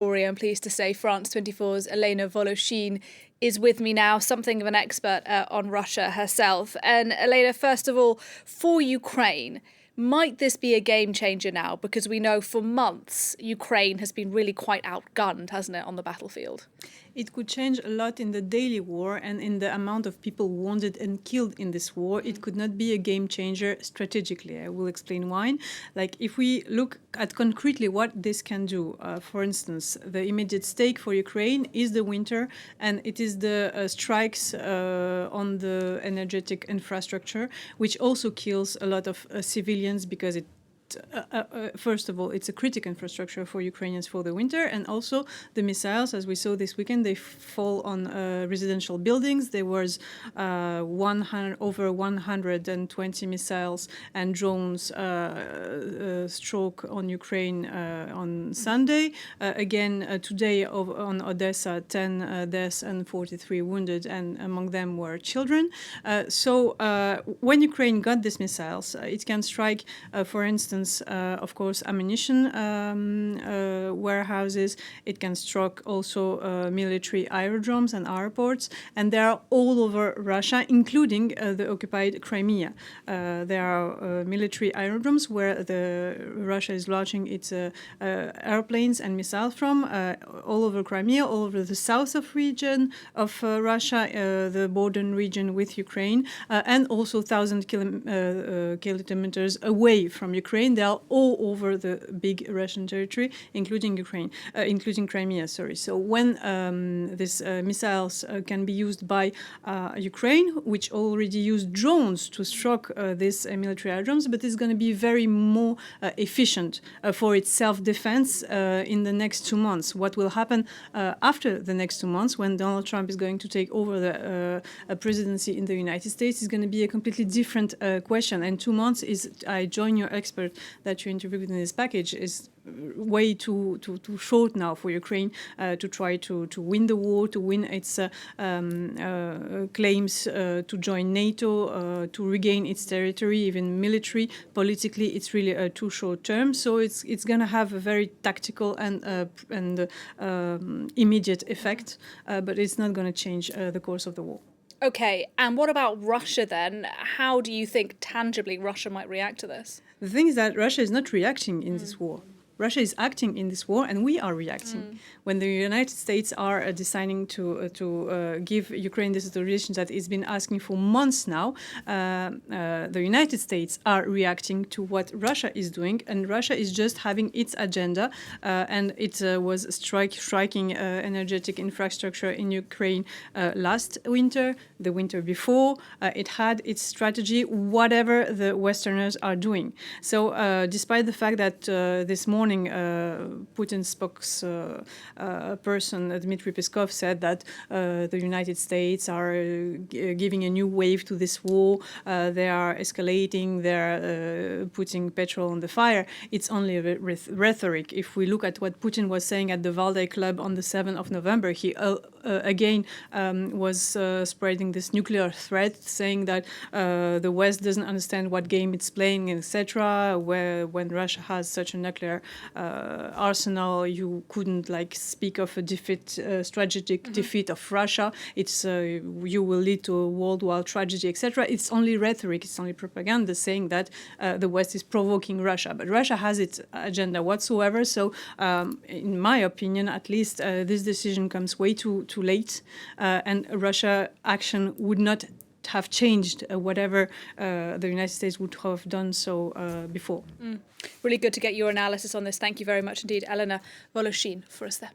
I'm pleased to say France 24's Elena Volochine is with me now, something of an expert on Russia herself. And Elena, first of all, for Ukraine, might this be a game changer now? Because we know for months Ukraine has been really quite outgunned, hasn't it, on the battlefield? It could change a lot in the daily war and in the amount of people wounded and killed in this war. It could not be a game changer strategically. I will explain why. Like, if we look at concretely what this can do, for instance, the immediate stake for Ukraine is the winter, and it is the strikes on the energetic infrastructure, which also kills a lot of civilians because first of all, it's a critical infrastructure for Ukrainians for the winter, and also the missiles, as we saw this weekend, they fall on residential buildings. There was over 120 missiles and drones struck on Ukraine on Sunday. Again, today on Odessa, 10 deaths and 43 wounded, and among them were children. So when Ukraine got these missiles, it can strike, for instance, of course, ammunition warehouses. It can strike also military aerodromes and airports, and they are all over Russia, including the occupied Crimea. There are military aerodromes where Russia is launching its airplanes and missiles from, all over Crimea, all over the south of region of Russia, the border region with Ukraine, and also 1,000 kilometers away from Ukraine. They are all over the big Russian territory, including including Crimea. So when these missiles can be used by Ukraine, which already used drones to strike these military aerodromes, but it's going to be very more efficient for its self-defense in the next 2 months. What will happen after the next 2 months, when Donald Trump is going to take over the presidency in the United States, is going to be a completely different question. And 2 months is, I join your expert that you interviewed in this package, is way too short now for Ukraine to try to win the war, to win its claims to join NATO, to regain its territory, even military. Politically, it's really too short term. So it's going to have a very tactical and immediate effect, but it's not going to change the course of the war. Okay, and what about Russia then? How do you think tangibly Russia might react to this? The thing is that Russia is not reacting in this war. Russia is acting in this war, and we are reacting. When the United States are deciding to give Ukraine this authorization that it's been asking for months now, the United States are reacting to what Russia is doing, and Russia is just having its agenda, and it was striking energetic infrastructure in Ukraine last winter, the winter before. It had its strategy, whatever the Westerners are doing. So despite the fact that this morning Putin's spokesperson Dmitry Peskov said that the United States are giving a new wave to this war, they are escalating, they're putting petrol on the fire. It's only rhetoric. If we look at what Putin was saying at the Valdai Club on the 7th of November, he again was spreading this nuclear threat, saying that the West doesn't understand what game it's playing, etc. When Russia has such a nuclear arsenal, you couldn't speak of a strategic defeat of Russia. It's you will lead to a worldwide tragedy, etc. It's only rhetoric, it's only propaganda saying that the West is provoking Russia, but Russia has its agenda whatsoever. So, in my opinion, at least, this decision comes way too late, and Russia action would not have changed whatever the United States would have done so before. Really good to get your analysis on this. Thank you very much indeed, Elena Volochine, for us there.